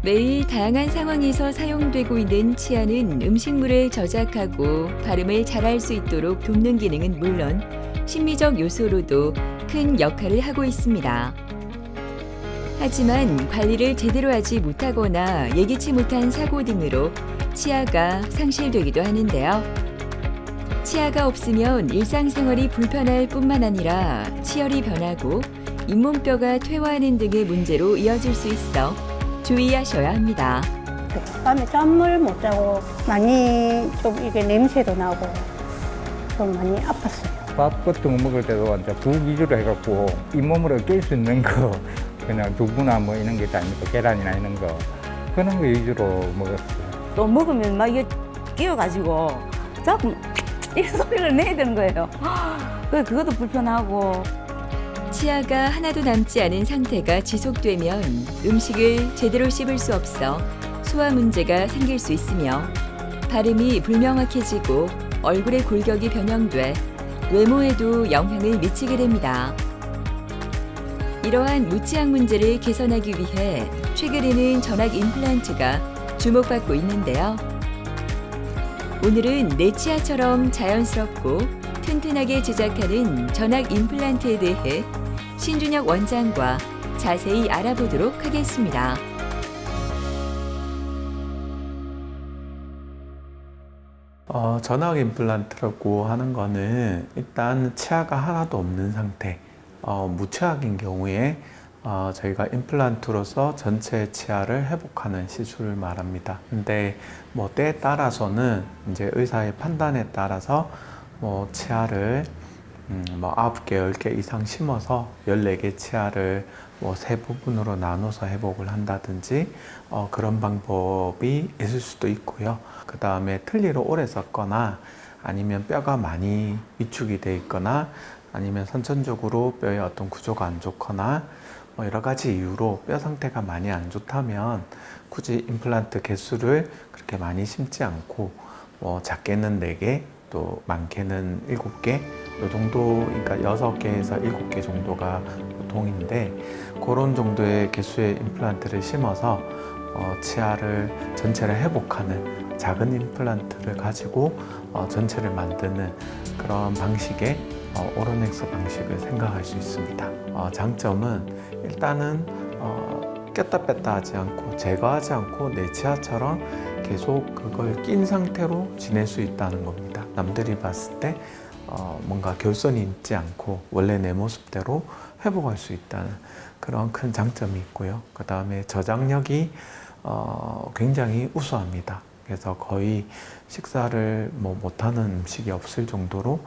매일 다양한 상황에서 사용되고 있는 치아는 음식물을 저작하고 발음을 잘할 수 있도록 돕는 기능은 물론 심리적 요소로도 큰 역할을 하고 있습니다. 하지만 관리를 제대로 하지 못하거나 예기치 못한 사고 등으로 치아가 상실되기도 하는데요. 치아가 없으면 일상생활이 불편할 뿐만 아니라 치열이 변하고 잇몸뼈가 퇴화하는 등의 문제로 이어질 수 있어 주의하셔야 합니다. 밤에 잠을 못 자고 많이 좀 이게 냄새도 나고 좀 많이 아팠어요. 밥 같은 거 먹을 때도 이제 국 위주로 해갖고 잇몸으로 낄 수 있는 거 그냥 두부나 뭐 이런 게 아니고 계란이나 이런 거 그런 거 위주로 먹었어요. 또 먹으면 막 이게 끼어가지고 자꾸 이 소리를 내야 되는 거예요. 그래서 그것도 불편하고. 치아가 하나도 남지 않은 상태가 지속되면 음식을 제대로 씹을 수 없어 소화 문제가 생길 수 있으며 발음이 불명확해지고 얼굴의 골격이 변형돼 외모에도 영향을 미치게 됩니다. 이러한 무치약 문제를 개선하기 위해 최근에는 전학 임플란트가 주목받고 있는데요. 오늘은 내 치아처럼 자연스럽고 튼튼하게 제작하는 전학 임플란트에 대해 신준혁 원장과 자세히 알아보도록 하겠습니다. 전학 임플란트라고 하는 거는 일단 치아가 하나도 없는 상태, 무치약인 경우에 저희가 임플란트로서 전체 치아를 회복하는 시술을 말합니다. 근데 뭐 때에 따라서는 이제 의사의 판단에 따라서 뭐 치아를 뭐 9개, 10개 이상 심어서 14개 치아를 뭐 세 부분으로 나눠서 회복을 한다든지 그런 방법이 있을 수도 있고요. 그 다음에 틀니를 오래 썼거나 아니면 뼈가 많이 위축이 돼 있거나 아니면 선천적으로 뼈의 어떤 구조가 안 좋거나 뭐 여러 가지 이유로 뼈 상태가 많이 안 좋다면 굳이 임플란트 개수를 그렇게 많이 심지 않고 뭐 작게는 4개, 또 많게는 7개, 이 정도, 그러니까 6개에서 7개 정도가 보통인데 그런 정도의 개수의 임플란트를 심어서 치아를 전체를 회복하는 작은 임플란트를 가지고 전체를 만드는 그런 방식의 오로넥스 방식을 생각할 수 있습니다. 장점은 일단은 꼈다 뺐다 하지 않고 제거하지 않고 내 치아처럼 계속 그걸 낀 상태로 지낼 수 있다는 겁니다. 남들이 봤을 때 뭔가 결손이 있지 않고 원래 내 모습대로 회복할 수 있다는 그런 큰 장점이 있고요. 그 다음에 저장력이 굉장히 우수합니다. 그래서 거의 식사를 뭐 못하는 음식이 없을 정도로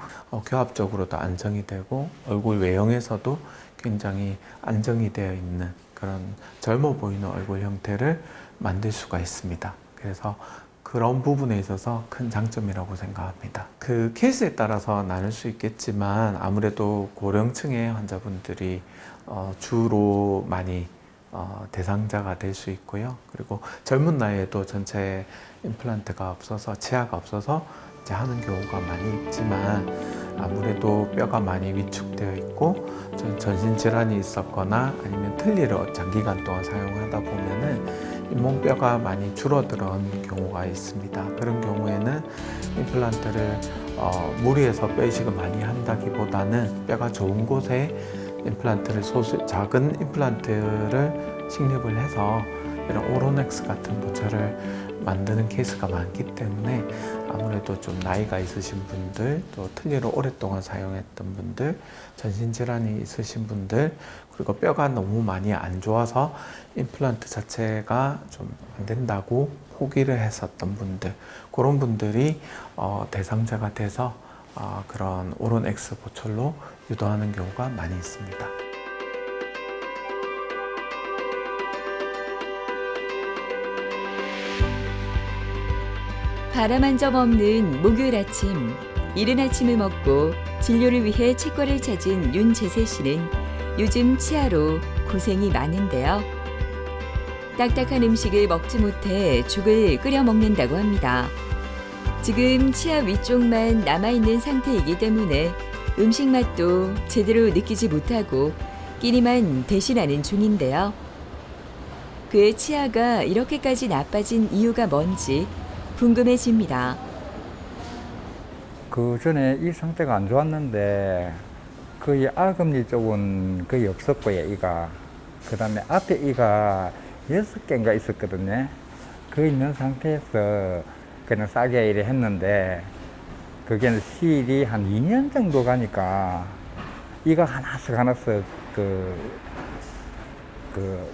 교합적으로도 안정이 되고 얼굴 외형에서도 굉장히 안정이 되어 있는 그런 젊어 보이는 얼굴 형태를 만들 수가 있습니다. 그래서 그런 부분에 있어서 큰 장점이라고 생각합니다. 그 케이스에 따라서 나눌 수 있겠지만 아무래도 고령층의 환자분들이 주로 많이 대상자가 될 수 있고요. 그리고 젊은 나이에도 전체 임플란트가 없어서 치아가 없어서 이제 하는 경우가 많이 있지만 아무래도 뼈가 많이 위축되어 있고 전신질환이 있었거나 아니면 틀니를 장기간 동안 사용하다 보면은 잇몸뼈가 많이 줄어드는 경우가 있습니다. 그런 경우에는 임플란트를 무리해서 뼈 이식을 많이 한다기보다는 뼈가 좋은 곳에 임플란트를 작은 임플란트를 식립을 해서 이런 오로넥스 같은 모처를 만드는 케이스가 많기 때문에 아무래도 좀 나이가 있으신 분들, 또 틀니를 오랫동안 사용했던 분들, 전신질환이 있으신 분들, 그리고 뼈가 너무 많이 안 좋아서 임플란트 자체가 좀 안 된다고 포기를 했었던 분들, 그런 분들이 대상자가 돼서 그런 오로넥스 보철로 유도하는 경우가 많이 있습니다. 바람 한 점 없는 목요일 아침, 이른 아침을 먹고 진료를 위해 치과를 찾은 윤재세 씨는 요즘 치아로 고생이 많은데요. 딱딱한 음식을 먹지 못해 죽을 끓여 먹는다고 합니다. 지금 치아 위쪽만 남아있는 상태이기 때문에 음식 맛도 제대로 느끼지 못하고 끼니만 대신하는 중인데요. 그의 치아가 이렇게까지 나빠진 이유가 뭔지 궁금해집니다. 그 전에 이 상태가 안 좋았는데 거의 알금니 쪽은 거의 없었고요, 이가. 그 다음에 앞에 이가 6개인가 있었거든요. 그 있는 상태에서 그냥 싸게 일을 했는데 그게 시일이 한 2년 정도 가니까 이가 하나씩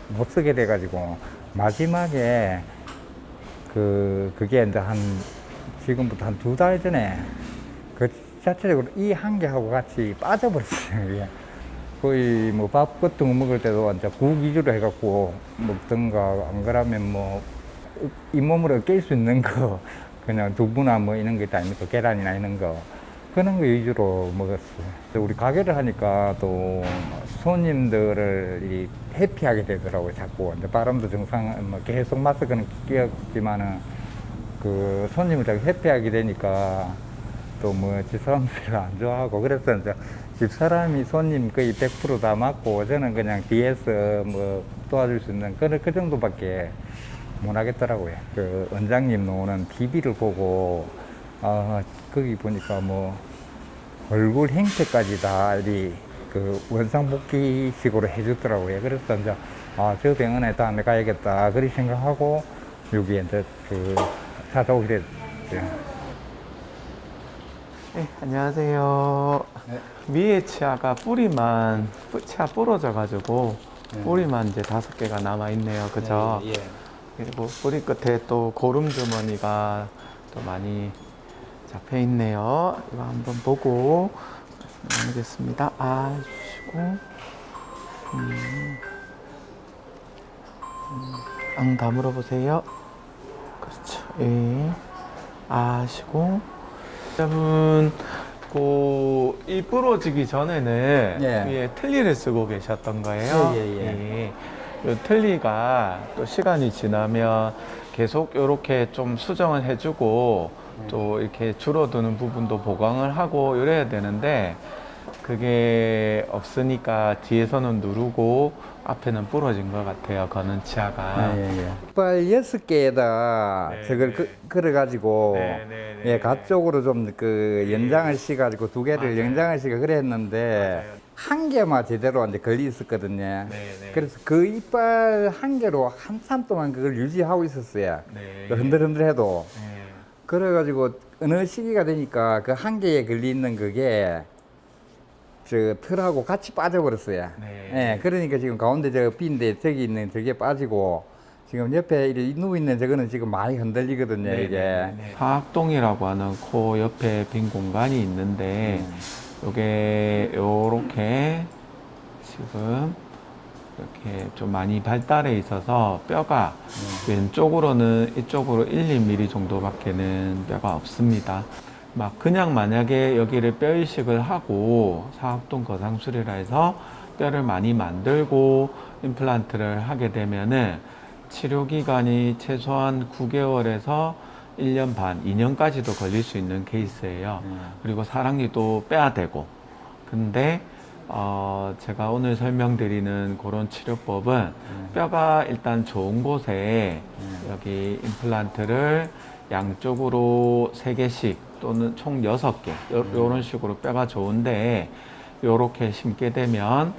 못 쓰게 돼가지고 마지막에 그게 이제 지금부터 한 2달 전에 그 자체적으로 이 한 개하고 같이 빠져버렸어요. 이게. 거의 뭐 밥 같은 거 먹을 때도 이제 국 위주로 해갖고 먹든가 안 그러면 뭐 잇몸으로 깰 수 있는 거 그냥 두부나 뭐 이런 거 있다 아닙니까? 계란이나 이런 거 그런 거 위주로 먹었어요. 우리 가게를 하니까 또 손님들을 해피하게 되더라고요. 자꾸 이제 발음도 정상 뭐 계속 마스크는 끼었지만은 그 손님을 자꾸 해피하게 되니까 또 뭐 집사람들이 안 좋아하고 그래서 이제 집사람이 손님 거의 100% 다 맡고 저는 그냥 뒤에서 뭐 도와줄 수 있는 그 정도밖에 못 하겠더라고요. 그 원장님 나오는 TV를 보고 거기 보니까 뭐 얼굴 행태까지 다 그 원상복귀식으로 해주더라고요. 그래서 이제 저 병원에 다음에 가야겠다 그렇게 생각하고 여기 이제 찾아오게 됐죠. 네, 안녕하세요. 네. 위에 치아가 치아 부러져가지고 네. 뿌리만 이제 5개가 남아있네요. 그죠? 예. 그리고 뿌리 끝에 또 고름 주머니가 또 많이 잡혀 있네요. 이거 한번 보고 나누겠습니다. 주시고. 다물어 보세요. 그렇죠. 예. 하시고. 여러분, 이 부러지기 전에는 예. 위에 틀니를 쓰고 계셨던 거예요. 예. 이 틀니가 또 시간이 지나면 계속 이렇게 좀 수정을 해주고 또 이렇게 줄어드는 부분도 보강을 하고 이래야 되는데 그게 없으니까 뒤에서는 누르고 앞에는 부러진 것 같아요. 거는 치아가. 이빨 6개에다 네, 저걸 네. 걸어가지고 네. 예, 가쪽으로 좀 연장을 시가지고 2개를 맞아요. 연장을 시가 그랬는데 맞아요. 한 개만 제대로 이제 걸리 있었거든요. 네. 그래서 그 이빨 한 개로 한참 동안 그걸 유지하고 있었어요. 네. 흔들흔들해도. 네. 그래가지고 어느 시기가 되니까 그 한 개에 걸리 있는 그게 저 털하고 같이 빠져버렸어요. 네. 예, 그러니까 지금 가운데 저 빈데 저기 있는 저게 빠지고 지금 옆에 이렇게 누워 있는 저거는 지금 많이 흔들리거든요. 네, 이게. 하악동이라고 하는 코 옆에 빈 공간이 있는데 요게 요렇게 지금 이렇게 좀 많이 발달해 있어서 뼈가 왼쪽으로는 이쪽으로 1~2mm 정도밖에는 뼈가 없습니다. 막 그냥 만약에 여기를 뼈 이식을 하고 사악동 거상술이라 해서 뼈를 많이 만들고 임플란트를 하게 되면은 치료 기간이 최소한 9개월에서 1년 반, 2년까지도 걸릴 수 있는 케이스예요. 그리고 사랑니도 빼야 되고. 근데 제가 오늘 설명드리는 그런 치료법은 뼈가 일단 좋은 곳에 여기 임플란트를 양쪽으로 3개씩 또는 총 6개 이런 식으로 뼈가 좋은데 이렇게 심게 되면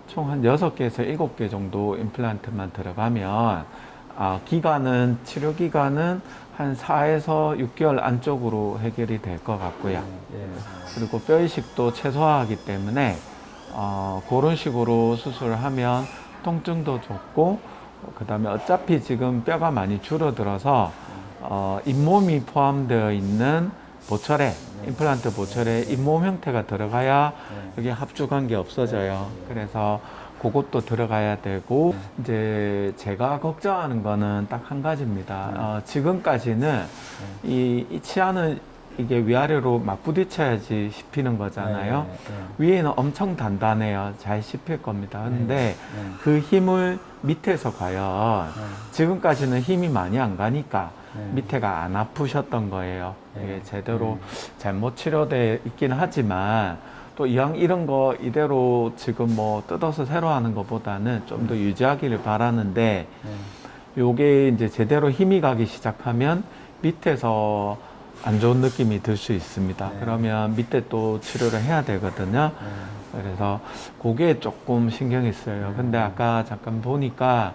총 한 6개에서 7개 정도 임플란트만 들어가면 치료 기간은 한 4에서 6개월 안쪽으로 해결이 될 것 같고요. 그리고 뼈 이식도 최소화하기 때문에 그런 식으로 수술을 하면 통증도 좋고 그 다음에 어차피 지금 뼈가 많이 줄어들어서 잇몸이 포함되어 있는 보철에 임플란트 보철에 잇몸 형태가 들어가야 여기 합죽한 게 없어져요. 그래서 그것도 들어가야 되고 이제 제가 걱정하는 거는 딱 한 가지입니다. 지금까지는 이 치아는 이게 위아래로 막 부딪혀야지 씹히는 거잖아요. 위에는 엄청 단단해요. 잘 씹힐 겁니다. 근데 그 힘을 밑에서 과연 지금까지는 힘이 많이 안 가니까 밑에가 안 아프셨던 거예요. 이게 제대로 잘못 치료돼 있긴 하지만 또 이왕 이런 거 이대로 지금 뭐 뜯어서 새로 하는 것보다는 좀 더 유지하기를 바라는데 요게 이제 제대로 힘이 가기 시작하면 밑에서 안 좋은 느낌이 들 수 있습니다. 그러면 밑에 또 치료를 해야 되거든요. 그래서 그게 조금 신경이 쓰여요. 근데 아까 잠깐 보니까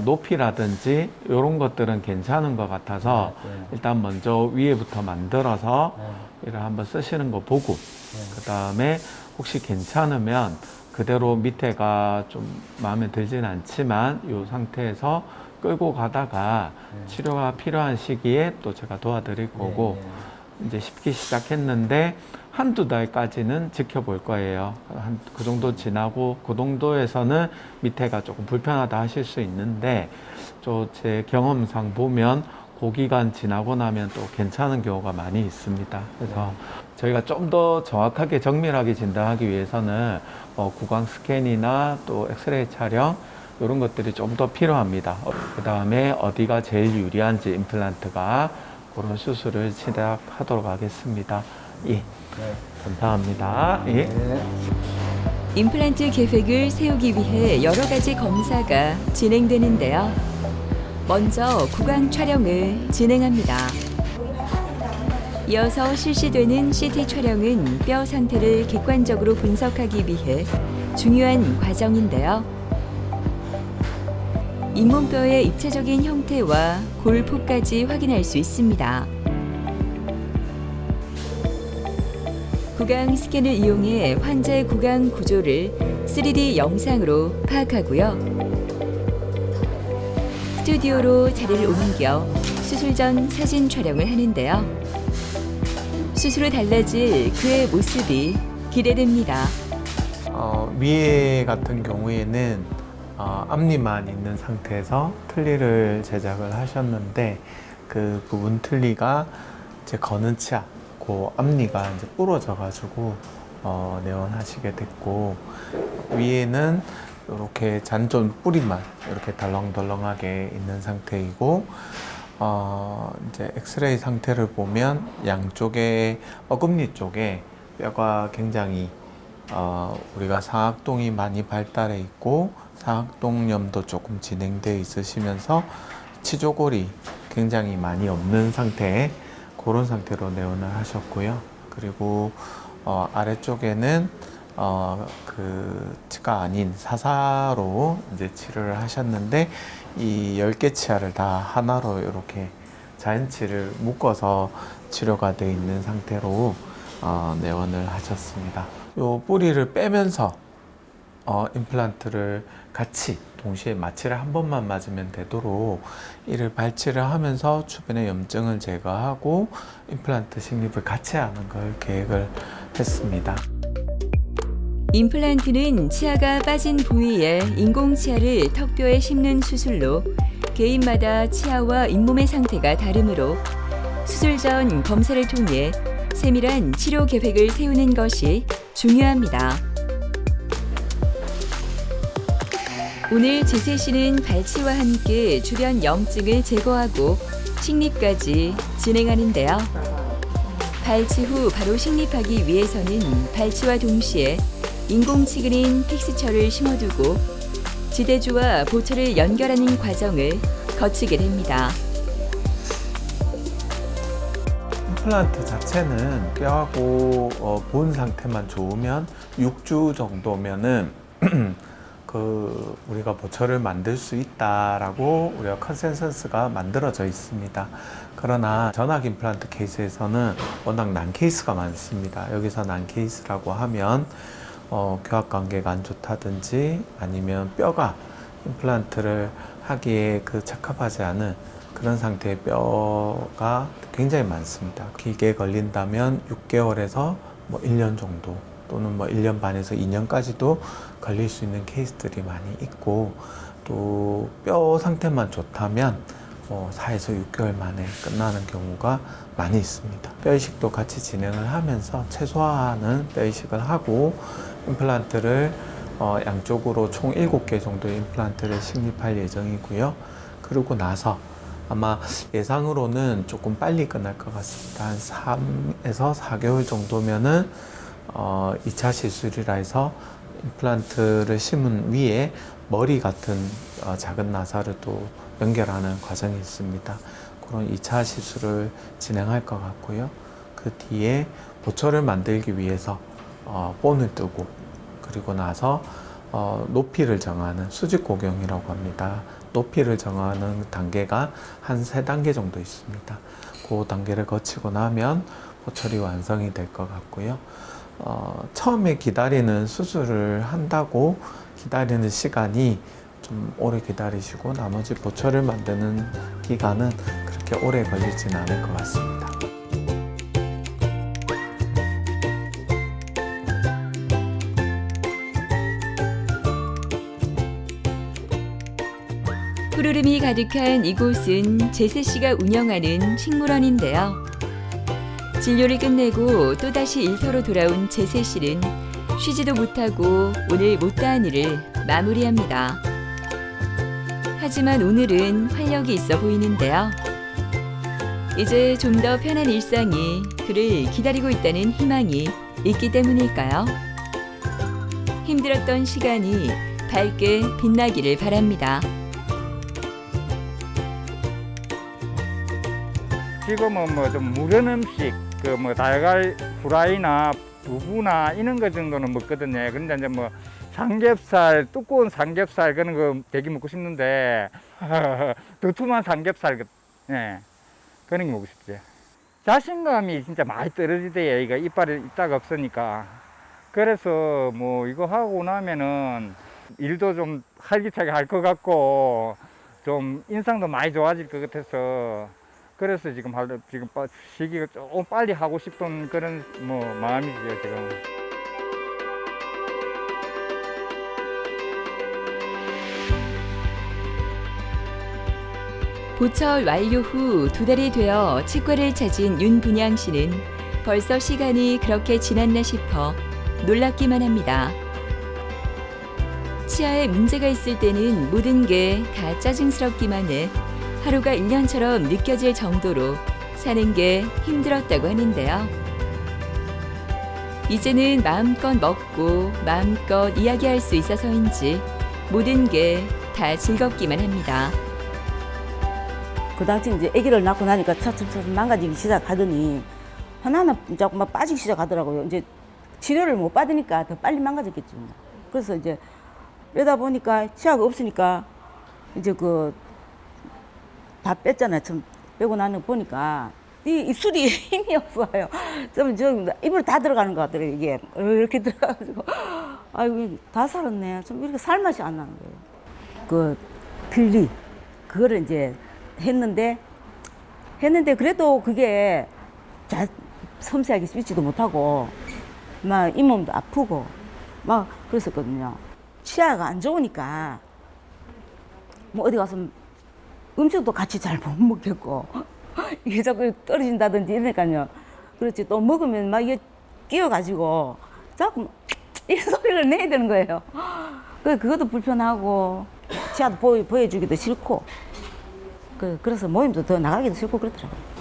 높이라든지 이런 것들은 괜찮은 것 같아서 일단 먼저 위에부터 만들어서 이를 한번 쓰시는 거 보고 그 다음에 혹시 괜찮으면 그대로 밑에가 좀 마음에 들진 않지만 이 상태에서 끌고 가다가 치료가 필요한 시기에 또 제가 도와드릴 거고 이제 쉽게 시작했는데 한두 달까지는 지켜볼 거예요. 그 정도 지나고 그 정도에서는 밑에가 조금 불편하다 하실 수 있는데 제 경험상 보면 그 기간 지나고 나면 또 괜찮은 경우가 많이 있습니다. 그래서 저희가 좀 더 정확하게 정밀하게 진단하기 위해서는 구강 스캔이나 또 엑스레이 촬영 이런 것들이 좀 더 필요합니다. 그 다음에 어디가 제일 유리한지 임플란트가 그런 수술을 시작하도록 하겠습니다. 예, 감사합니다. 예. 임플란트 계획을 세우기 위해 여러 가지 검사가 진행되는데요. 먼저 구강 촬영을 진행합니다. 이어서 실시되는 CT 촬영은 뼈 상태를 객관적으로 분석하기 위해 중요한 과정인데요. 잇몸뼈의 입체적인 형태와 골프까지 확인할 수 있습니다. 구강 스캔을 이용해 환자의 구강 구조를 3D 영상으로 파악하고요. 스튜디오로 자리를 옮겨 수술 전 사진 촬영을 하는데요. 수술 후 달라질 그의 모습이 기대됩니다. 위에 같은 경우에는 앞니만 있는 상태에서 틀니를 제작을 하셨는데 그 부분 틀니가 이제 거는 치아, 그 앞니가 이제 부러져 가지고 내원하시게 됐고 위에는 이렇게 잔존 뿌리만 이렇게 덜렁덜렁하게 있는 상태이고 이제 엑스레이 상태를 보면 양쪽에 어금니 쪽에 뼈가 굉장히 우리가 상악동이 많이 발달해 있고 상악동염도 조금 진행되어 있으시면서 치조골이 굉장히 많이 없는 상태에 그런 상태로 내원을 하셨고요. 그리고 아래쪽에는 그 치가 아닌 사사로 이제 치료를 하셨는데 이 10개 치아를 다 하나로 이렇게 자연치를 묶어서 치료가 되어 있는 상태로 내원을 하셨습니다. 요 뿌리를 빼면서 임플란트를 같이 동시에 마취를 한 번만 맞으면 되도록 이를 발치를 하면서 주변의 염증을 제거하고 임플란트 식립을 같이 하는 걸 계획을 했습니다. 임플란트는 치아가 빠진 부위에 인공치아를 턱뼈에 심는 수술로 개인마다 치아와 잇몸의 상태가 다르므로 수술 전 검사를 통해 세밀한 치료 계획을 세우는 것이 중요합니다. 오늘 제세 씨는 발치와 함께 주변 염증을 제거하고 식립까지 진행하는데요. 발치 후 바로 식립하기 위해서는 발치와 동시에 인공치근인 픽스처를 심어두고 지대주와 보철을 연결하는 과정을 거치게 됩니다. 임플란트 자체는 뼈하고 본 상태만 좋으면 6주 정도면은 우리가 보철을 만들 수 있다라고 우리가 컨센서스가 만들어져 있습니다. 그러나 전악 임플란트 케이스에서는 워낙 난 케이스가 많습니다. 여기서 난 케이스라고 하면 교합 관계가 안 좋다든지 아니면 뼈가 임플란트를 하기에 적합하지 않은 그런 상태의 뼈가 굉장히 많습니다. 길게 걸린다면 6개월에서 1년 정도 또는 1년 반에서 2년까지도 걸릴 수 있는 케이스들이 많이 있고 또 뼈 상태만 좋다면 4에서 6개월 만에 끝나는 경우가 많이 있습니다. 뼈 이식도 같이 진행을 하면서 최소화하는 뼈 이식을 하고 임플란트를 양쪽으로 총 7개 정도의 임플란트를 식립할 예정이고요. 그러고 나서 아마 예상으로는 조금 빨리 끝날 것 같습니다. 한 3에서 4개월 정도면은 2차 시술이라 해서 임플란트를 심은 위에 머리 같은 작은 나사를 또 연결하는 과정이 있습니다. 그런 2차 시술을 진행할 것 같고요. 그 뒤에 보철을 만들기 위해서 본을 뜨고, 그리고 나서 높이를 정하는 수직 고경이라고 합니다. 높이를 정하는 단계가 한 3단계 정도 있습니다. 그 단계를 거치고 나면 보철이 완성이 될 것 같고요. 처음에 기다리는 수술을 한다고 기다리는 시간이 좀 오래 기다리시고, 나머지 보철을 만드는 기간은 그렇게 오래 걸리진 않을 것 같습니다. 푸르름이 가득한 이곳은 제세 씨가 운영하는 식물원인데요. 진료를 끝내고 또다시 일터로 돌아온 제세 씨는 쉬지도 못하고 오늘 못다한 일을 마무리합니다. 하지만 오늘은 활력이 있어 보이는데요. 이제 좀 더 편한 일상이 그를 기다리고 있다는 희망이 있기 때문일까요? 힘들었던 시간이 밝게 빛나기를 바랍니다. 지금은 뭐 좀 무른 음식, 그 뭐 달걀 후라이나 두부나 이런 거 정도는 먹거든요. 근데 이제 뭐 삼겹살, 두꺼운 삼겹살 그런 거 되게 먹고 싶는데 두툼한 삼겹살, 예, 그런 거 먹고 싶죠. 자신감이 진짜 많이 떨어지대요. 이거 이빨이 이따가 없으니까. 그래서 뭐 이거 하고 나면은 일도 좀 활기차게 할 것 같고 좀 인상도 많이 좋아질 것 같아서. 그래서 지금 시기가 조금 빨리 하고 싶은 그런 뭐 마음이죠, 지금. 보철 완료 후 2달이 되어 치과를 찾은 윤분양 씨는 벌써 시간이 그렇게 지났나 싶어 놀랍기만 합니다. 치아에 문제가 있을 때는 모든 게 다 짜증스럽기만 해 하루가 1년처럼 느껴질 정도로 사는 게 힘들었다고 하는데요. 이제는 마음껏 먹고 마음껏 이야기할 수 있어서인지 모든 게 다 즐겁기만 합니다. 그 당시 이제 아기를 낳고 나니까 차츰 망가지기 시작하더니 하나하나 자꾸 막 빠지기 시작하더라고요. 이제 치료를 못 받으니까 더 빨리 망가졌겠죠. 그래서 이제 이러다 보니까 치아가 없으니까 이제 다 뺐잖아요. 좀 빼고 나는 보니까 이 입술이 힘이 없어요. 좀 입으로 다 들어가는 것 같더라고요. 이게 이렇게 들어가가지고 아이고 다 살았네. 좀 이렇게 살맛이 안 나는 거예요. 필리 그거를 이제 했는데 그래도 그게 섬세하게 씹지도 못하고 막 잇몸도 아프고 막 그랬었거든요. 치아가 안 좋으니까 뭐 어디 가서 음식도 같이 잘 못 먹겠고 이게 자꾸 떨어진다든지 이러니까요. 그렇지 또 먹으면 막 이게 끼어가지고 자꾸 이런 소리를 내야 되는 거예요. 그것도 불편하고 치아도 보여주기도 싫고 그래서 모임도 더 나가기도 싫고 그렇더라고요.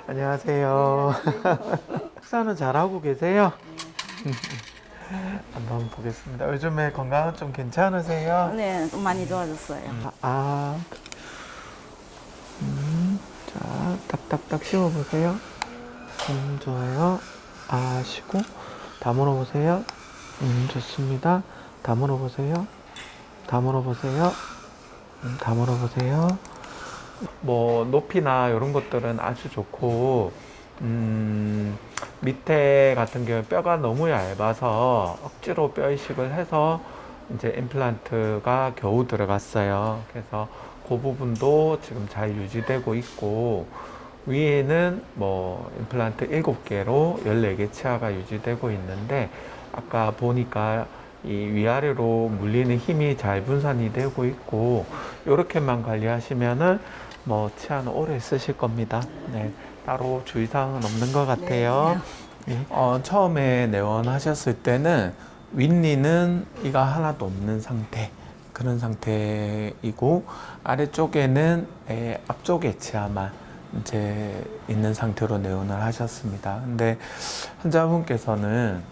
안녕하세요. 식사는 잘하고 계세요? 한번 보겠습니다. 요즘에 건강은 좀 괜찮으세요? 네, 좀 많이 좋아졌어요. 자, 딱딱딱 씹어보세요. 좋아요. 쉬고 다물어보세요. 좋습니다. 다물어보세요. 다물어보세요. 다물어보세요. 뭐 높이나 이런 것들은 아주 좋고 밑에 같은 경우 뼈가 너무 얇아서 억지로 뼈 이식을 해서 이제 임플란트가 겨우 들어갔어요. 그래서 그 부분도 지금 잘 유지되고 있고 위에는 뭐 임플란트 7개로 14개 치아가 유지되고 있는데 아까 보니까 이 위아래로 물리는 힘이 잘 분산이 되고 있고 이렇게만 관리하시면은 뭐 치아는 오래 쓰실 겁니다. 네, 따로 주의사항은 없는 것 같아요. 네. 처음에 내원하셨을 때는 윗니는 이가 하나도 없는 상태 그런 상태이고 아래쪽에는 앞쪽에 치아만 이제 있는 상태로 내원을 하셨습니다. 근데 환자분께서는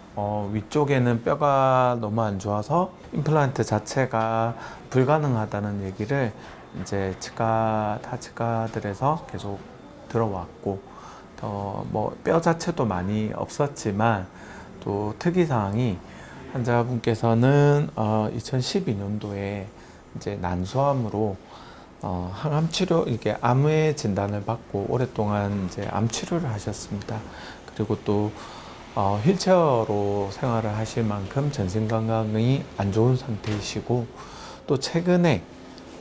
위쪽에는 뼈가 너무 안 좋아서 임플란트 자체가 불가능하다는 얘기를 이제 타 치과들에서 계속 들어왔고, 뭐 뼈 자체도 많이 없었지만 또 특이사항이 환자분께서는 2012년도에 이제 난소암으로 항암 치료, 이게 암의 진단을 받고 오랫동안 이제 암 치료를 하셨습니다. 그리고 또 휠체어로 생활을 하실 만큼 전신 건강이 안 좋은 상태이시고, 또 최근에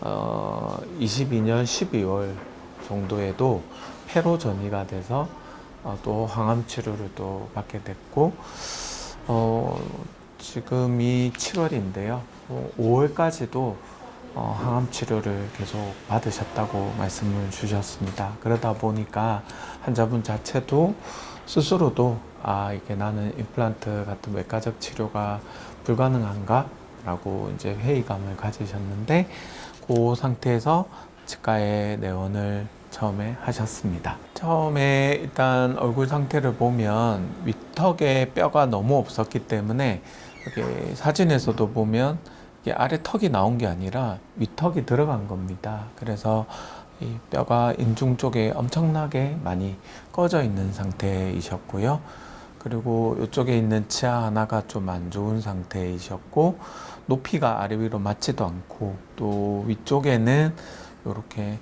22년 12월 정도에도 폐로 전이가 돼서 또 항암 치료를 또 받게 됐고, 지금이 7월인데요. 5월까지도 항암 치료를 계속 받으셨다고 말씀을 주셨습니다. 그러다 보니까 환자분 자체도 스스로도 이게 나는 임플란트 같은 외과적 치료가 불가능한가? 라고 이제 회의감을 가지셨는데, 그 상태에서 치과에 내원을 처음에 하셨습니다. 처음에 일단 얼굴 상태를 보면 윗턱에 뼈가 너무 없었기 때문에 이렇게 사진에서도 보면 이게 아래 턱이 나온 게 아니라 윗턱이 들어간 겁니다. 그래서 이 뼈가 인중 쪽에 엄청나게 많이 꺼져 있는 상태이셨고요. 그리고 이쪽에 있는 치아 하나가 좀 안 좋은 상태이셨고, 높이가 아래 위로 맞지도 않고, 또 위쪽에는 이렇게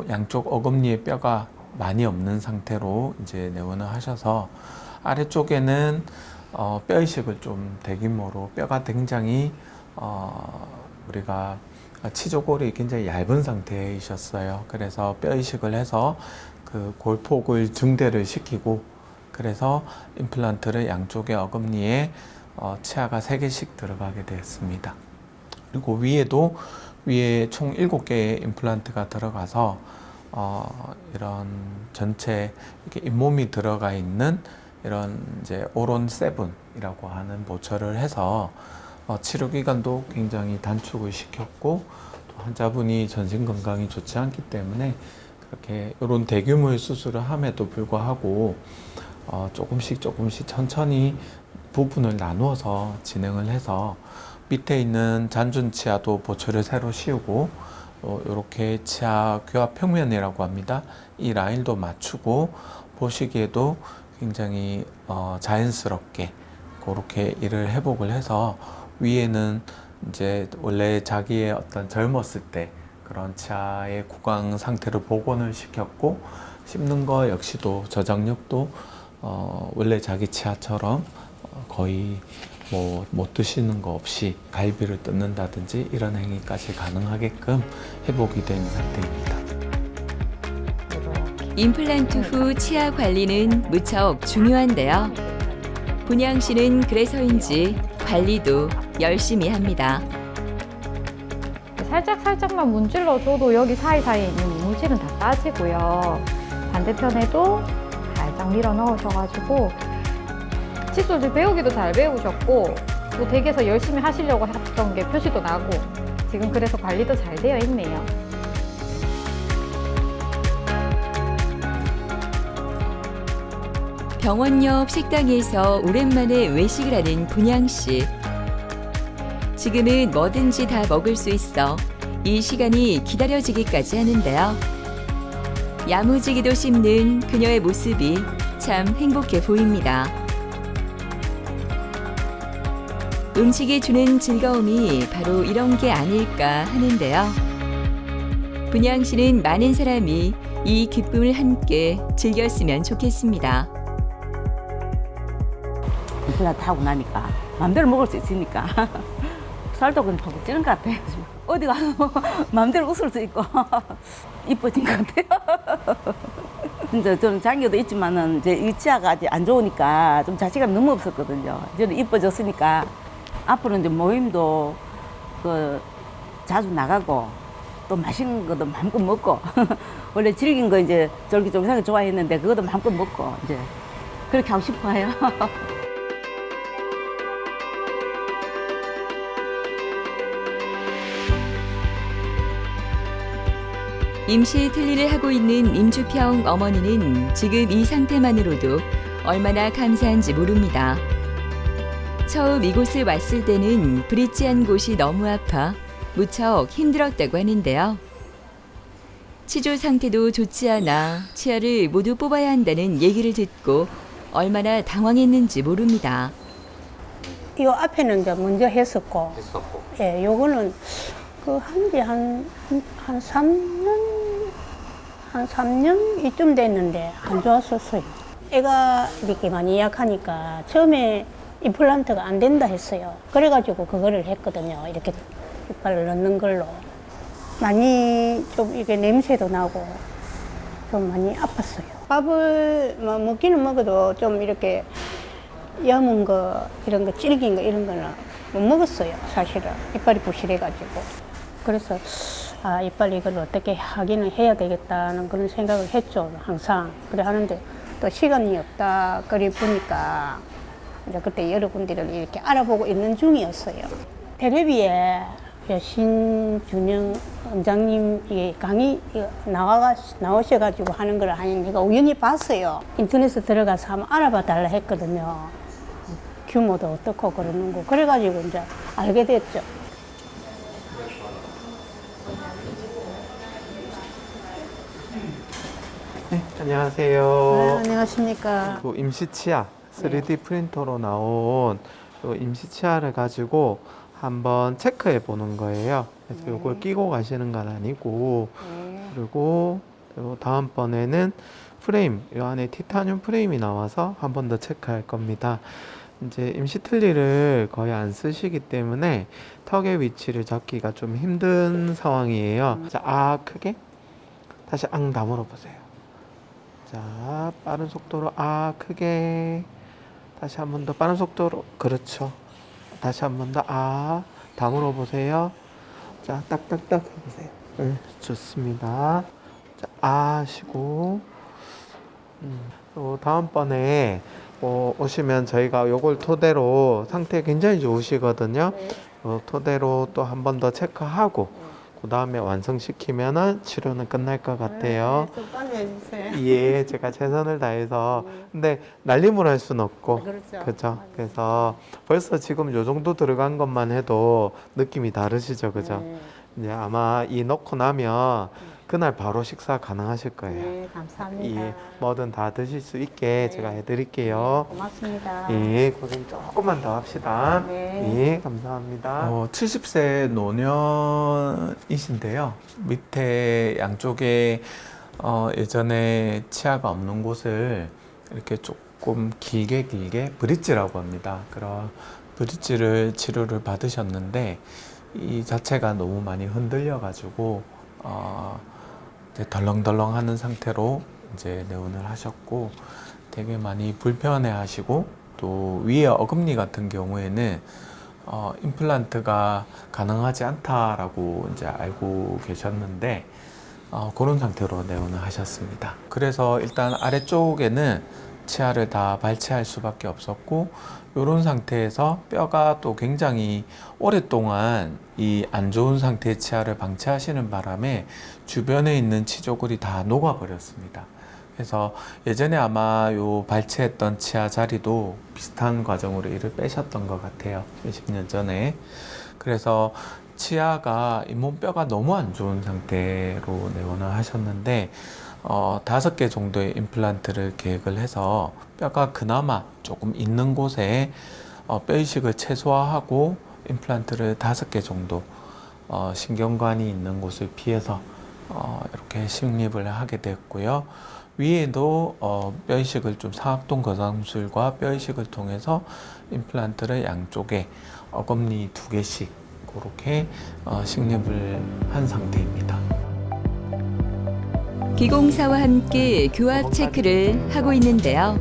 양쪽 어금니에 뼈가 많이 없는 상태로 이제 내원을 하셔서, 아래쪽에는 뼈 이식을 좀 대규모로, 뼈가 굉장히 우리가 치조골이 굉장히 얇은 상태이셨어요. 그래서 뼈 이식을 해서 그 골폭을 증대를 시키고, 그래서 임플란트를 양쪽의 어금니에 치아가 3개씩 들어가게 되었습니다. 그리고 위에 총 7개의 임플란트가 들어가서 이런 전체 이렇게 잇몸이 들어가 있는 이런 이제 오론 세븐이라고 하는 보철을 해서 치료 기간도 굉장히 단축을 시켰고, 또 환자분이 전신 건강이 좋지 않기 때문에 그렇게 이런 대규모의 수술을 함에도 불구하고 조금씩 천천히 부분을 나누어서 진행을 해서, 밑에 있는 잔존 치아도 보철을 새로 씌우고, 이렇게 치아 교합 평면이라고 합니다. 이 라인도 맞추고, 보시기에도 굉장히 자연스럽게 그렇게 이를 회복을 해서, 위에는 이제 원래 자기의 어떤 젊었을 때 그런 치아의 구강 상태를 복원을 시켰고, 씹는 거 역시도 저장력도 원래 자기 치아처럼 거의 뭐 못 드시는 거 없이 갈비를 뜯는다든지 이런 행위까지 가능하게끔 회복이 된 상태입니다. 임플란트 후 치아 관리는 무척 중요한데요. 분양 씨는 그래서인지 관리도 열심히 합니다. 살짝만 문질러줘도 여기 사이사이에 있는 이물질은 다 빠지고요. 반대편에도 살짝 밀어 넣으셔가지고 칫솔질 배우기도 잘 배우셨고, 또 댁에서 열심히 하시려고 했던 게 표시도 나고, 지금 그래서 관리도 잘 되어 있네요. 병원 옆 식당에서 오랜만에 외식을 하는 분양 씨. 지금은 뭐든지 다 먹을 수 있어 이 시간이 기다려지기까지 하는데요. 야무지게도 씹는 그녀의 모습이 참 행복해 보입니다. 음식이 주는 즐거움이 바로 이런 게 아닐까 하는데요. 분양 씨는 많은 사람이 이 기쁨을 함께 즐겼으면 좋겠습니다. 임플란트 하고 나니까 마음대로 먹을 수 있으니까 살도 그냥 팍 찌는 것 같아요. 어디 가서 마음대로 웃을 수 있고 이뻐진 것 같아요. 진짜 저는 장기도 있지만은 이제 이 치아가 아직 안 좋으니까 좀 자신감이 너무 없었거든요. 저는 이뻐졌으니까 앞으로 이제 모임도 자주 나가고 또 맛있는 것도 마음껏 먹고 원래 질긴 거 이제 쫄깃쫄깃하게 좋아했는데 그것도 마음껏 먹고 이제 그렇게 하고 싶어요. 임시 틀니를 하고 있는 임주평 어머니는 지금 이 상태만으로도 얼마나 감사한지 모릅니다. 처음 이곳을 왔을 때는 브릿지한 곳이 너무 아파 무척 힘들었다고 하는데요. 치조 상태도 좋지 않아 치아를 모두 뽑아야 한다는 얘기를 듣고 얼마나 당황했는지 모릅니다. 이 앞에는 이제 먼저 했었고, 예, 요거는 그 한지 한 3년 이쯤 됐는데 안 좋았었어요. 애가 이렇게 많이 약하니까 처음에 임플란트가 안 된다 했어요. 그래가지고 그거를 했거든요. 이렇게 이빨을 넣는 걸로. 많이 좀 이게 냄새도 나고 좀 많이 아팠어요. 밥을 뭐 먹기는 먹어도 좀 이렇게 여문 거, 이런 거, 질긴 거, 이런 거는 못 먹었어요, 사실은. 이빨이 부실해가지고. 그래서, 아, 이빨 이걸 어떻게 하기는 해야 되겠다는 그런 생각을 했죠, 항상. 그래 하는데 또 시간이 없다, 그래 보니까 이제 그때 여러 군데를 이렇게 알아보고 있는 중이었어요. 텔레비에 신준영 원장님 강의 나오셔가지고 하는 걸 내가 우연히 봤어요. 인터넷에 들어가서 한번 알아봐 달라 했거든요. 규모도 어떻고 그러는 거. 그래가지고 이제 알게 됐죠. 네, 안녕하세요. 네, 안녕하십니까. 그 임시 치아 3D 프린터로 나온 요 임시 치아를 가지고 한번 체크해 보는 거예요. 그래서 요걸 끼고 가시는 건 아니고, 그리고 요 다음번에는 프레임, 요 안에 티타늄 프레임이 나와서 한 번 더 체크할 겁니다. 이제 임시 틀니를 거의 안 쓰시기 때문에 턱의 위치를 잡기가 좀 힘든 상황이에요. 자, 아 크게 다시 앙 다물어 보세요. 자, 빠른 속도로 아 크게 다시 한 번 더 빠른 속도로, 그렇죠. 다시 한 번 더 아 다물어 보세요. 자, 딱딱딱 해보세요. 네, 좋습니다. 자, 아 하시고 다음번에 오시면 저희가 요걸 토대로 상태 굉장히 좋으시거든요. 토대로 또 한 번 더 체크하고 그 다음에 완성시키면은 치료는 끝날 것 같아요. 좀 빨리 해주세요. 예, 제가 최선을 다해서. 근데 날림을 할 수는 없고. 그렇죠. 그죠? 그래서 벌써 지금 요 정도 들어간 것만 해도 느낌이 다르시죠? 그죠? 이제 아마 이 넣고 나면 그날 바로 식사 가능하실 거예요. 네, 감사합니다. 예, 뭐든 다 드실 수 있게 제가 해드릴게요. 고맙습니다. 예, 고생 조금만 더 합시다. 네. 예, 감사합니다. 70세 노년이신데요. 밑에 양쪽에 예전에 치아가 없는 곳을 이렇게 조금 길게 브릿지라고 합니다. 그런 브릿지를 치료를 받으셨는데 이 자체가 너무 많이 흔들려 가지고 이제 덜렁덜렁 하는 상태로 이제 내원을 하셨고 되게 많이 불편해 하시고 또 위에 어금니 같은 경우에는 임플란트가 가능하지 않다라고 이제 알고 계셨는데 그런 상태로 내원을 하셨습니다. 그래서 일단 아래쪽에는 치아를 다 발치할 수밖에 없었고 이런 상태에서 뼈가 또 굉장히 오랫동안 이 안 좋은 상태의 치아를 방치하시는 바람에 주변에 있는 치조골이 다 녹아버렸습니다. 그래서 예전에 아마 요 발치했던 치아 자리도 비슷한 과정으로 이를 빼셨던 것 같아요. 20년 전에. 그래서 치아가 잇몸뼈가 너무 안 좋은 상태로 내원을 하셨는데 5개 정도의 임플란트를 계획을 해서 뼈가 그나마 조금 있는 곳에 뼈 이식을 최소화하고 임플란트를 5개 정도 신경관이 있는 곳을 피해서 이렇게 식립을 하게 됐고요. 위에도 뼈 이식을 좀 상악동 거상술과 뼈 이식을 통해서 임플란트를 양쪽에 어금니 2개씩 그렇게 식립을 한 상태입니다. 기공사와 함께 교합 체크를 하고 있는데요.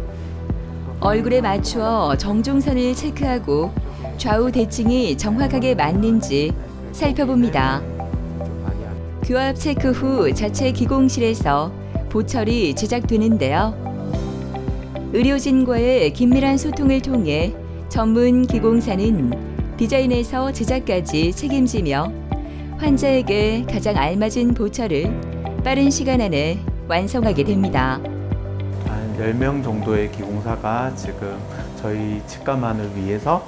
얼굴에 맞추어 정중선을 체크하고 좌우 대칭이 정확하게 맞는지 살펴봅니다. 교합 체크 후 자체 기공실에서 보철이 제작되는데요. 의료진과의 긴밀한 소통을 통해 전문 기공사는 디자인에서 제작까지 책임지며 환자에게 가장 알맞은 보철을 빠른 시간 안에 완성하게 됩니다. 한 10명 정도의 기공사가 지금 저희 치과만을 위해서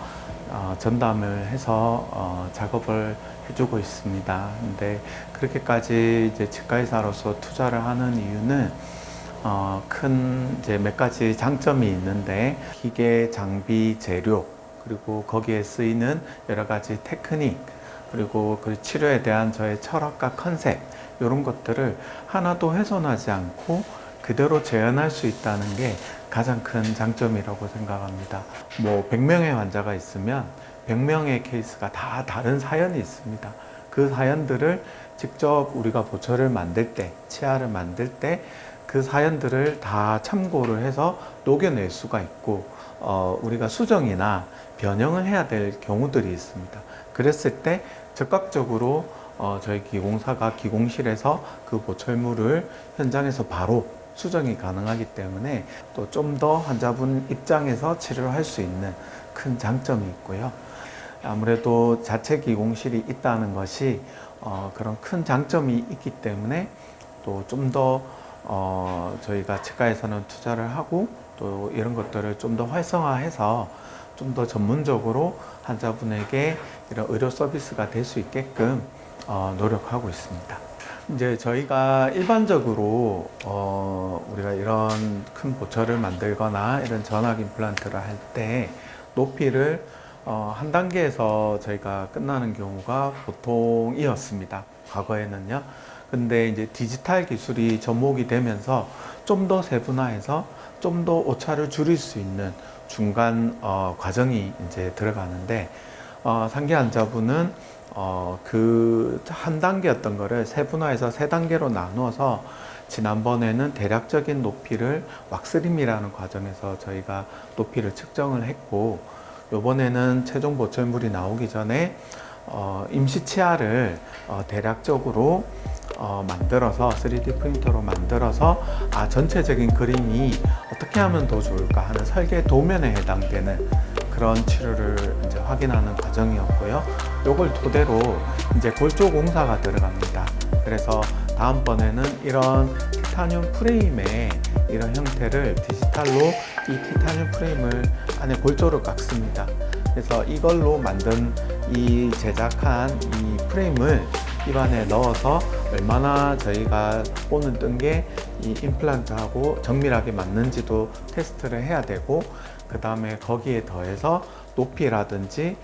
전담을 해서 작업을 해주고 있습니다. 근데 그렇게까지 이제 치과의사로서 투자를 하는 이유는 큰 이제 몇 가지 장점이 있는데, 기계, 장비, 재료, 그리고 거기에 쓰이는 여러 가지 테크닉, 그리고 그 치료에 대한 저의 철학과 컨셉, 이런 것들을 하나도 훼손하지 않고 그대로 재현할 수 있다는 게 가장 큰 장점이라고 생각합니다. 뭐 100명의 환자가 있으면 100명의 케이스가 다 다른 사연이 있습니다. 그 사연들을 직접 우리가 보철을 만들 때, 치아를 만들 때 그 사연들을 다 참고를 해서 녹여낼 수가 있고, 우리가 수정이나 변형을 해야 될 경우들이 있습니다. 그랬을 때 즉각적으로 저희 기공사가 기공실에서 그 보철물을 현장에서 바로 수정이 가능하기 때문에 또 좀 더 환자분 입장에서 치료를 할 수 있는 큰 장점이 있고요. 아무래도 자체 기공실이 있다는 것이 그런 큰 장점이 있기 때문에 또 좀 더 저희가 치과에서는 투자를 하고 또 이런 것들을 좀 더 활성화해서 좀 더 전문적으로 환자분에게 이런 의료 서비스가 될 수 있게끔 노력하고 있습니다. 이제 저희가 일반적으로 우리가 이런 큰 보철을 만들거나 이런 전학 임플란트를 할 때 높이를 한 단계에서 저희가 끝나는 경우가 보통이었습니다. 과거에는요. 근데 이제 디지털 기술이 접목이 되면서 좀 더 세분화해서 좀 더 오차를 줄일 수 있는 중간 과정이 이제 들어가는데, 상기 환자분은 그 한 단계였던 거를 세분화해서 3단계로 나누어서 지난번에는 대략적인 높이를 왁스림이라는 과정에서 저희가 높이를 측정을 했고, 요번에는 최종 보철물이 나오기 전에 임시 치아를 대략적으로 만들어서 3D 프린터로 만들어서 전체적인 그림이 어떻게 하면 더 좋을까 하는 설계 도면에 해당되는 그런 치료를 이제 확인하는 과정이었고요. 요걸 토대로 이제 골조 공사가 들어갑니다. 그래서 다음번에는 이런 티타늄 프레임의 이런 형태를 디지털로 이 티타늄 프레임을 안에 골조를 깎습니다. 그래서 이걸로 만든 이 제작한 이 프레임을 입안에 넣어서 얼마나 저희가 오는 뜬 게 이 임플란트하고 정밀하게 맞는지도 테스트를 해야 되고, 그 다음에 거기에 더해서 높이라든지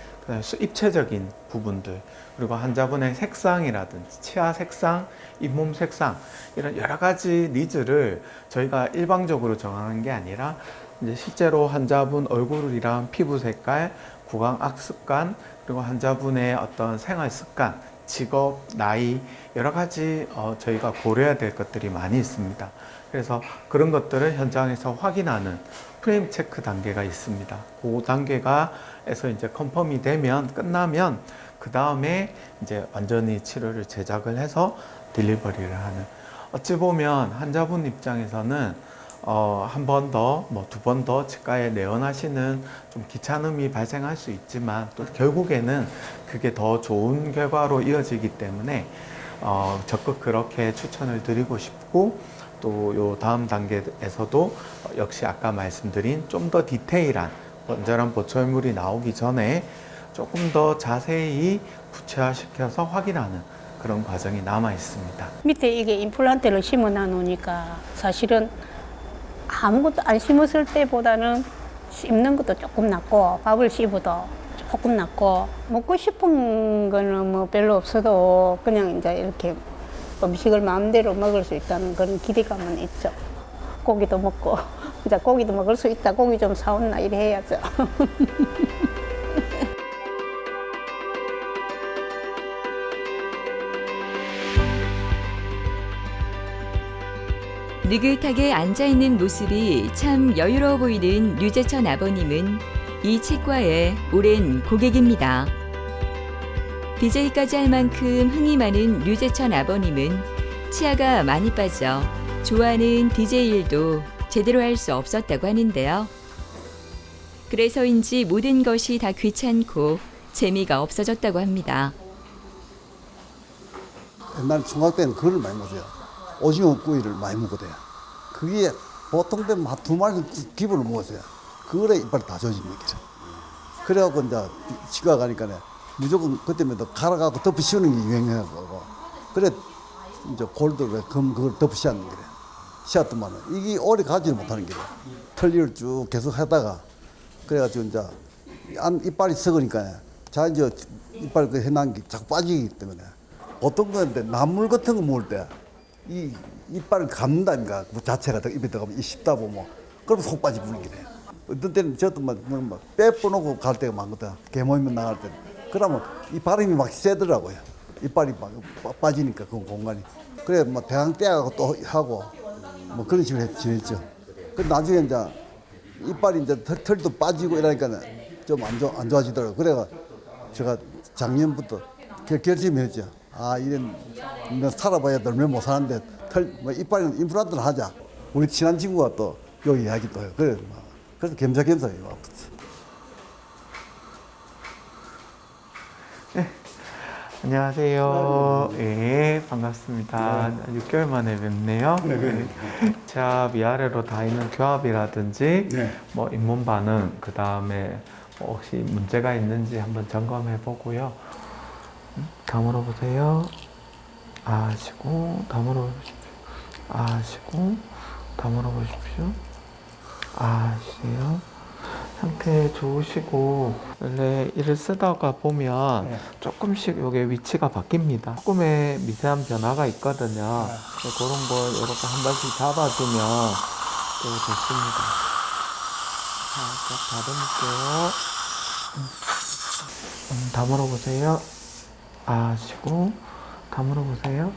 입체적인 부분들, 그리고 환자분의 색상이라든지 치아 색상, 잇몸 색상, 이런 여러 가지 니즈를 저희가 일방적으로 정하는 게 아니라 이제 실제로 환자분 얼굴이랑 피부 색깔, 구강 악습관, 그리고 환자분의 어떤 생활 습관, 직업, 나이, 여러 가지 저희가 고려해야 될 것들이 많이 있습니다. 그래서 그런 것들을 현장에서 확인하는 프레임 체크 단계가 있습니다. 그 단계가에서 이제 컨펌이 되면, 끝나면 그 다음에 이제 완전히 치료를 제작을 해서 딜리버리를 하는, 어찌 보면 환자분 입장에서는 한 번 더, 뭐 2번 더 치과에 내원하시는 좀 귀찮음이 발생할 수 있지만, 또 결국에는 그게 더 좋은 결과로 이어지기 때문에 적극 그렇게 추천을 드리고 싶고, 또 요 다음 단계에서도 역시 아까 말씀드린 좀 더 디테일한 건전한 보철물이 나오기 전에 조금 더 자세히 구체화시켜서 확인하는 그런 과정이 남아 있습니다. 밑에 이게 임플란트를 심어 놔놓으니까 사실은 아무것도 안 심었을 때보다는 씹는 것도 조금 낫고, 밥을 씹어도 조금 낫고, 먹고 싶은 거는 뭐 별로 없어도 그냥 이제 이렇게 음식을 마음대로 먹을 수 있다는 그런 기대감은 있죠. 고기도 먹고, 진짜 고기도 먹을 수 있다, 고기 좀 사온나 이래 해야죠. 느긋하게 앉아있는 모습이 참 여유로워 보이는 류재천 아버님은 이 치과의 오랜 고객입니다. DJ까지 할 만큼 흥이 많은 류재천 아버님은 치아가 많이 빠져 좋아하는 DJ 일도 제대로 할 수 없었다고 하는데요. 그래서인지 모든 것이 다 귀찮고 재미가 없어졌다고 합니다. 옛날 중학교 때는 글을 많이 못해요. 오징어 구이를 많이 먹거든요. 그게 보통 되면 한 2마리 기본을 먹었어요. 그거에 이빨 다 조집니다. 그래갖고 이제 치과 가니까 무조건 그때면 갈아가고 덮어 씌우는 게 유행해가지고 그래 이제 골드 그걸 덮어 씌웠는 거래. 씌웠더만 이게 오래 가지를 못하는 거래. 털리를 쭉 계속 하다가 그래가지고 이제 이빨이 썩으니까 자 이제 이빨 그 해난 게 자꾸 빠지기 때문에 어떤 건데 나물 같은 거 먹을 때 이 이빨을 감는다니까 그 자체가 입에 들어가면 이 씹다 보면 그럼 속 빠지 부는 거래. 어떤 때는 저도 막 빼뿌놓고 갈 때가 많거든. 개모이면 나갈 때. 그러면 이 바람이 막 세더라고요. 이빨이 막 빠지니까 그 공간이. 그래 뭐 대강 떼어가고 또 하고 뭐 그런 식으로 지냈죠. 그 나중에 이제 이빨이 이제 털도 빠지고 이러니까 좀 안 좋아지더라고요. 그래가 제가 작년부터 결심했죠. 아, 이런 살아봐야 얼마 못 사는데 뭐 이빨은 임플란트를 하자. 우리 친한 친구가 또 여기 이야기도 해요. 그래서 겸사겸사 해요. 안녕하세요. 예, 반갑습니다. 6개월 만에 뵙네요. 자, 위아래로 다 있는 교합이라든지 뭐 잇몸 반응, 그 다음에 혹시 문제가 있는지 한번 점검해 보고요. 다 물어보세요. 아시고, 다 물어보십시오. 아시고, 다 물어보십시오. 아시세요. 상태 좋으시고, 원래 이를 쓰다가 보면 조금씩 요게 위치가 바뀝니다. 조금의 미세한 변화가 있거든요. 그런 걸 이렇게 한 번씩 잡아주면 또 좋습니다. 살짝 다듬을게요. 다 물어보세요. 아시고, 다 물어보세요.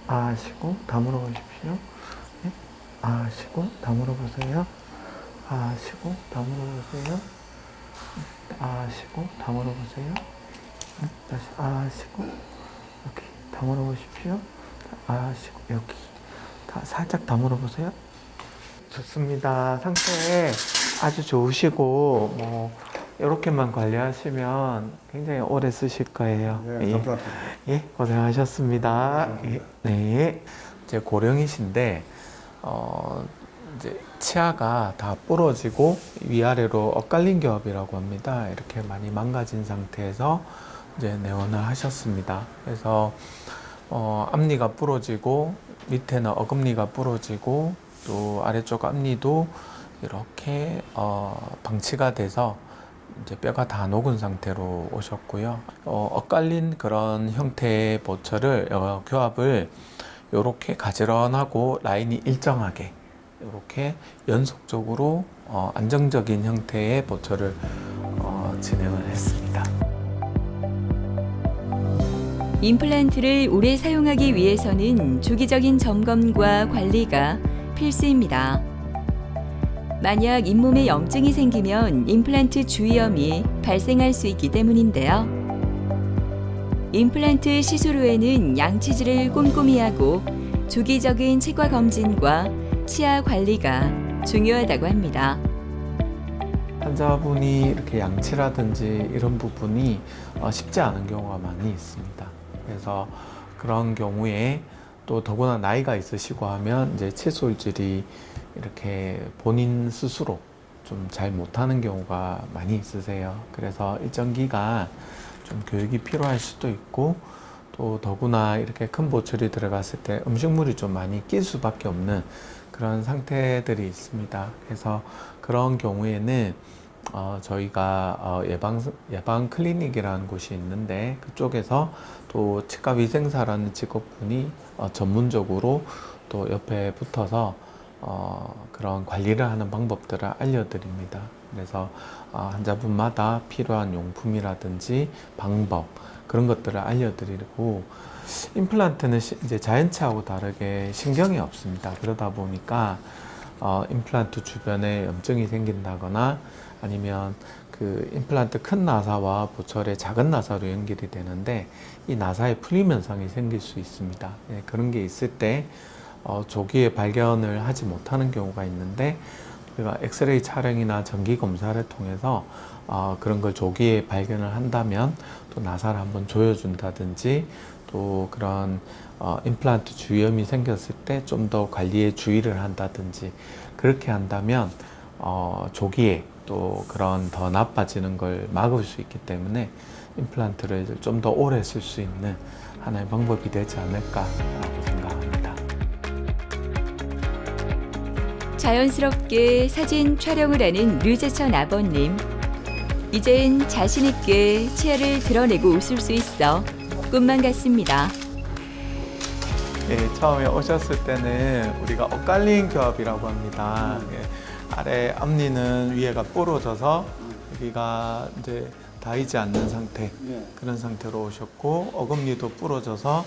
아시고, 다 물어보십시오. 네? 아시고, 다 물어보세요. 아시고, 다 물어보세요. 아시고, 다 물어보세요. 다시 아시고, 여기 다 물어보십시오. 아시고, 여기 살짝 다 물어보세요. 좋습니다. 상태 아주 좋으시고 뭐 이렇게만 관리하시면 굉장히 오래 쓰실 거예요. 네, 감사합니다. 예, 고생하셨습니다. 예, 네, 이제 고령이신데 이제 치아가 다 부러지고 위아래로 엇갈린 교합이라고 합니다. 이렇게 많이 망가진 상태에서 이제 내원을 하셨습니다. 그래서 앞니가 부러지고 밑에는 어금니가 부러지고 또 아래쪽 앞니도 이렇게 방치가 돼서 이제 뼈가 다 녹은 상태로 오셨고요. 엇갈린 그런 형태의 보철을 교합을 이렇게 가지런하고 라인이 일정하게 이렇게 연속적으로 안정적인 형태의 보철을 진행을 했습니다. 임플란트를 오래 사용하기 위해서는 주기적인 점검과 관리가 필수입니다. 만약 잇몸에 염증이 생기면 임플란트 주위염이 발생할 수 있기 때문인데요. 임플란트 시술 후에는 양치질을 꼼꼼히 하고 주기적인 치과 검진과 치아 관리가 중요하다고 합니다. 환자분이 이렇게 양치라든지 이런 부분이 쉽지 않은 경우가 많이 있습니다. 그래서 그런 경우에 또 더구나 나이가 있으시고 하면 이제 칫솔질이 이렇게 본인 스스로 좀 잘 못하는 경우가 많이 있으세요. 그래서 일정 기간 좀 교육이 필요할 수도 있고 또 더구나 이렇게 큰 보철이 들어갔을 때 음식물이 좀 많이 낄 수밖에 없는 그런 상태들이 있습니다. 그래서 그런 경우에는 저희가 예방 클리닉이라는 곳이 있는데 그쪽에서 또 치과위생사라는 직업군이 전문적으로 또 옆에 붙어서 그런 관리를 하는 방법들을 알려드립니다. 그래서 환자분마다 필요한 용품이라든지 방법 그런 것들을 알려드리고 임플란트는 이제 자연치하고 다르게 신경이 없습니다. 그러다 보니까 임플란트 주변에 염증이 생긴다거나 아니면 그 임플란트 큰 나사와 보철의 작은 나사로 연결이 되는데 이 나사에 풀림 현상이 생길 수 있습니다. 네, 그런 게 있을 때 조기에 발견을 하지 못하는 경우가 있는데 우리가 엑스레이 촬영이나 정기 검사를 통해서 그런 걸 조기에 발견을 한다면 또 나사를 한번 조여준다든지 또 그런 임플란트 주위염이 생겼을 때 좀 더 관리에 주의를 한다든지 그렇게 한다면 조기에 또 그런 더 나빠지는 걸 막을 수 있기 때문에 임플란트를 좀 더 오래 쓸 수 있는 하나의 방법이 되지 않을까라고 생각합니다. 자연스럽게 사진 촬영을 하는 류재천 아버님. 이젠 자신있게 치아를 드러내고 웃을 수 있어 꿈만 같습니다. 예, 처음에 오셨을 때는 우리가 엇갈린 교합이라고 합니다. 아래 앞니는 위에가 부러져서 여기가 이제 닿이지 않는 상태, 그런 상태로 오셨고, 어금니도 부러져서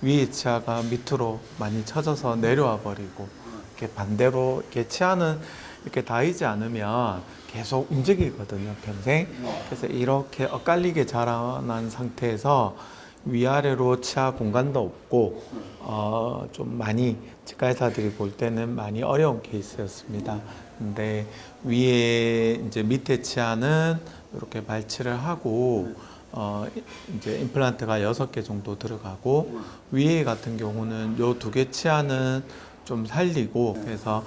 위에 치아가 밑으로 많이 처져서 내려와 버리고, 이렇게 반대로 이렇게 치아는 이렇게 닿이지 않으면 계속 움직이거든요, 평생. 그래서 이렇게 엇갈리게 자라난 상태에서 위아래로 치아 공간도 없고 좀 많이 치과 의사들이 볼 때는 많이 어려운 케이스였습니다. 근데 위에 이제 밑에 치아는 이렇게 발치를 하고 이제 임플란트가 6개 정도 들어가고 위에 같은 경우는 요 2개 치아는 좀 살리고 그래서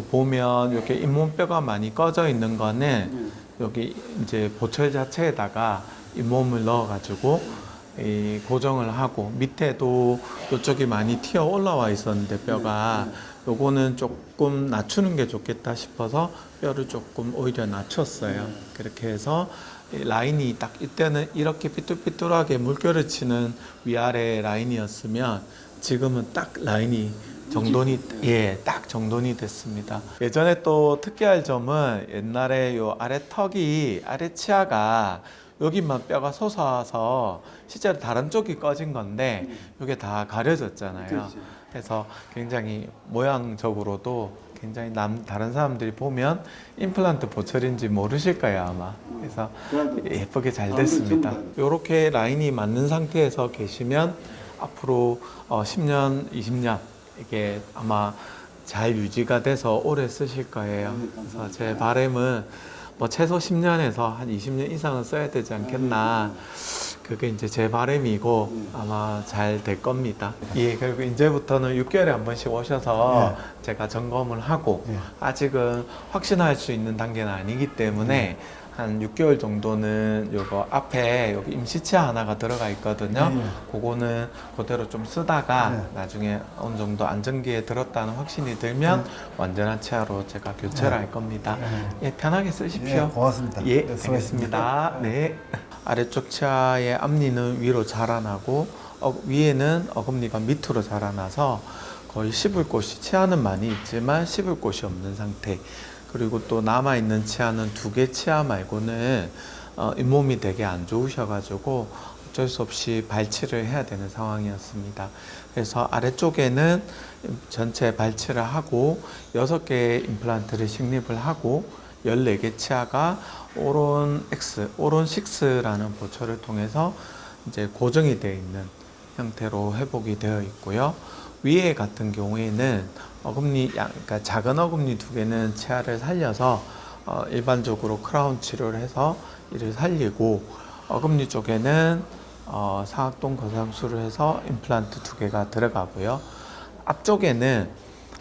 보면 이렇게 잇몸뼈가 많이 꺼져 있는 거는 여기 이제 보철 자체에다가 잇몸을 넣어 가지고 고정을 하고 밑에도 이쪽이 많이 튀어 올라와 있었는데 뼈가 요거는 조금 낮추는 게 좋겠다 싶어서 뼈를 조금 오히려 낮췄어요. 그렇게 해서 라인이 딱 이때는 이렇게 삐뚤삐뚤하게 물결을 치는 위아래 라인이었으면 지금은 딱 라인이 정돈이 딱 정돈이 됐습니다. 예전에 또 특이할 점은 옛날에 요 아래 턱이 아래 치아가 여기만 뼈가 솟아서 실제로 다른 쪽이 꺼진 건데 이게 다 가려졌잖아요. 그래서 굉장히 모양적으로도 굉장히 다른 사람들이 보면 임플란트 보철인지 모르실 거예요 아마. 그래서 예쁘게 잘 됐습니다. 이렇게 라인이 맞는 상태에서 계시면 앞으로 10년, 20년 이게 아마 잘 유지가 돼서 오래 쓰실 거예요. 그래서 제 바람은 뭐 최소 10년에서 한 20년 이상은 써야 되지 않겠나. 그게 이제 제 바람이고 아마 잘 될 겁니다. 예, 그리고 이제부터는 6개월에 한 번씩 오셔서 제가 점검을 하고 아직은 확신할 수 있는 단계는 아니기 때문에 한 6개월 정도는 요거 앞에 여기 임시치아 하나가 들어가 있거든요. 그거는 그대로 좀 쓰다가 나중에 어느 정도 안정기에 들었다는 확신이 들면 완전한 치아로 제가 교체를 할 겁니다. 예, 편하게 쓰십시오. 고맙습니다. 예, 알겠습니다. 네. 아래쪽 치아의 앞니는 위로 자라나고 위에는 어금니가 밑으로 자라나서 거의 씹을 곳이 치아는 많이 있지만 씹을 곳이 없는 상태. 그리고 또 남아있는 치아는 2개 치아 말고는 잇몸이 되게 안 좋으셔가지고 어쩔 수 없이 발치를 해야 되는 상황이었습니다. 그래서 아래쪽에는 전체 발치를 하고 6개의 임플란트를 식립을 하고 14개 치아가 오론 6라는 보철을 통해서 이제 고정이 되어 있는 형태로 회복이 되어 있고요. 위에 같은 경우에는 어금니, 그러니까 작은 어금니 2개는 치아를 살려서 일반적으로 크라운 치료를 해서 이를 살리고 어금니 쪽에는 사각동 거상술을 해서 임플란트 2개가 들어가고요. 앞쪽에는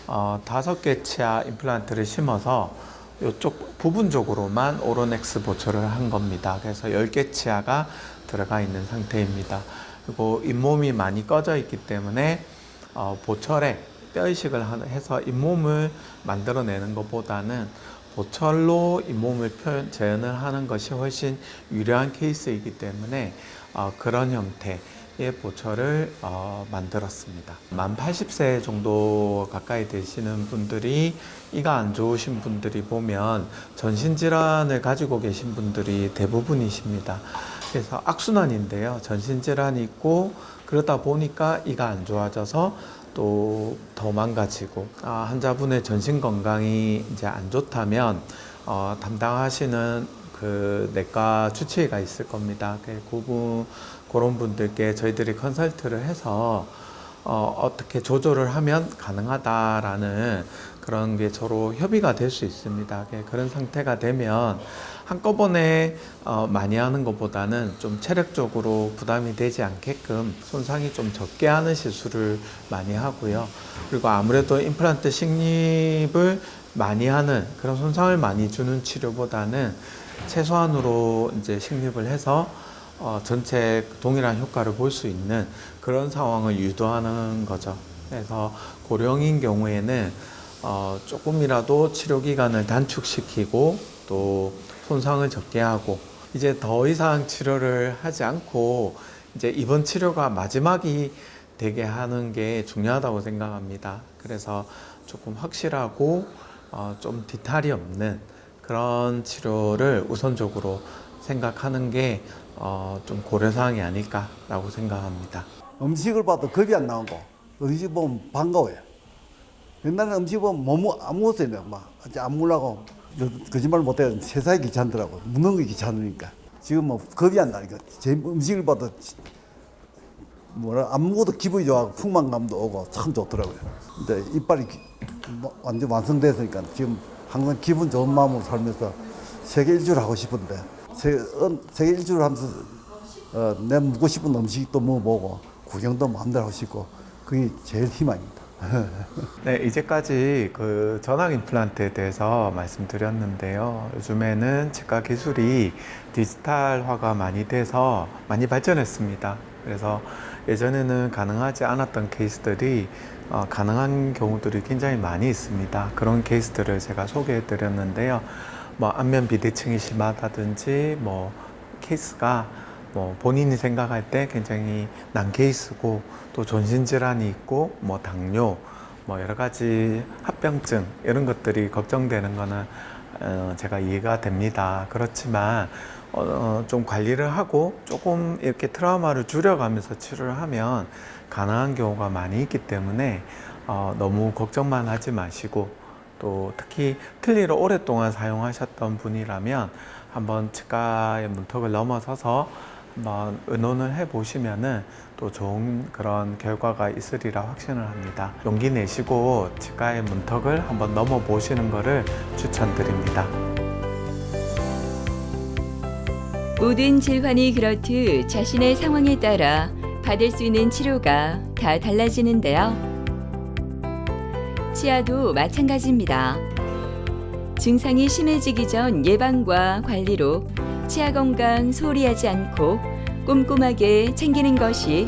5개 치아 임플란트를 심어서 이쪽 부분적으로만 오로넥스 보철을 한 겁니다. 그래서 10개 치아가 들어가 있는 상태입니다. 그리고 잇몸이 많이 꺼져 있기 때문에 보철에 뼈이식을 해서 잇몸을 만들어내는 것보다는 보철로 잇몸을 재현을 하는 것이 훨씬 유리한 케이스이기 때문에 그런 형태의 보철을 만들었습니다. 만 80세 정도 가까이 되시는 분들이 이가 안 좋으신 분들이 보면 전신질환을 가지고 계신 분들이 대부분이십니다. 그래서 악순환인데요. 전신질환이 있고 그러다 보니까 이가 안 좋아져서 또 더 망가지고 환자분의 전신 건강이 이제 안 좋다면 담당하시는 그 내과 주치의가 있을 겁니다. 그런 분들께 저희들이 컨설트를 해서 어떻게 조절을 하면 가능하다라는 그런 게 서로 협의가 될 수 있습니다. 그런 상태가 되면 한꺼번에 많이 하는 것보다는 좀 체력적으로 부담이 되지 않게끔 손상이 좀 적게 하는 시술을 많이 하고요. 그리고 아무래도 임플란트 식립을 많이 하는 그런 손상을 많이 주는 치료보다는 최소한으로 이제 식립을 해서 전체 동일한 효과를 볼 수 있는 그런 상황을 유도하는 거죠. 그래서 고령인 경우에는 조금이라도 치료 기간을 단축시키고 또 손상을 적게 하고 이제 더 이상 치료를 하지 않고 이제 이번 치료가 마지막이 되게 하는 게 중요하다고 생각합니다. 그래서 조금 확실하고 좀 뒤탈이 없는 그런 치료를 우선적으로 생각하는 게 좀 고려사항이 아닐까라고 생각합니다. 음식을 봐도 겁이 안 나오고 음식 보면 반가워요. 옛날에 음식 보면 안 먹었어요. 막 안 먹으려고 거짓말 못해요. 세상이 귀찮더라고. 먹는 게 귀찮으니까. 지금 뭐 겁이 안 나니까 제 음식을 봐도 안 먹어도 기분이 좋아하고 풍만감도 오고 참 좋더라고요. 근데 이빨이 완전 완성됐으니까 지금 항상 기분 좋은 마음으로 살면서 세계 일주를 하고 싶은데 세계 일주를 하면서 내가 먹고 싶은 음식도 먹어보고 구경도 마음대로 하고 싶고 그게 제일 희망입니다. 네, 이제까지 그 전학 임플란트에 대해서 말씀드렸는데요. 요즘에는 치과 기술이 디지털화가 많이 돼서 많이 발전했습니다. 그래서 예전에는 가능하지 않았던 케이스들이 가능한 경우들이 굉장히 많이 있습니다. 그런 케이스들을 제가 소개해 드렸는데요. 뭐 안면 비대칭이 심하다든지 뭐 케이스가 뭐 본인이 생각할 때 굉장히 난 케이스고 또 전신질환이 있고 뭐 당뇨 뭐 여러 가지 합병증 이런 것들이 걱정되는 거는 제가 이해가 됩니다. 그렇지만 좀 관리를 하고 조금 이렇게 트라우마를 줄여가면서 치료를 하면 가능한 경우가 많이 있기 때문에 너무 걱정만 하지 마시고 또 특히 틀니를 오랫동안 사용하셨던 분이라면 한번 치과의 문턱을 넘어서서 한번 의논을 해보시면은 또 좋은 그런 결과가 있으리라 확신을 합니다. 용기 내시고 치과의 문턱을 한번 넘어보시는 것을 추천드립니다. 모든 질환이 그렇듯 자신의 상황에 따라 받을 수 있는 치료가 다 달라지는데요. 치아도 마찬가지입니다. 증상이 심해지기 전 예방과 관리로 치아 건강 소홀히 하지 않고 꼼꼼하게 챙기는 것이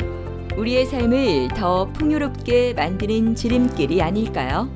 우리의 삶을 더 풍요롭게 만드는 지름길이 아닐까요?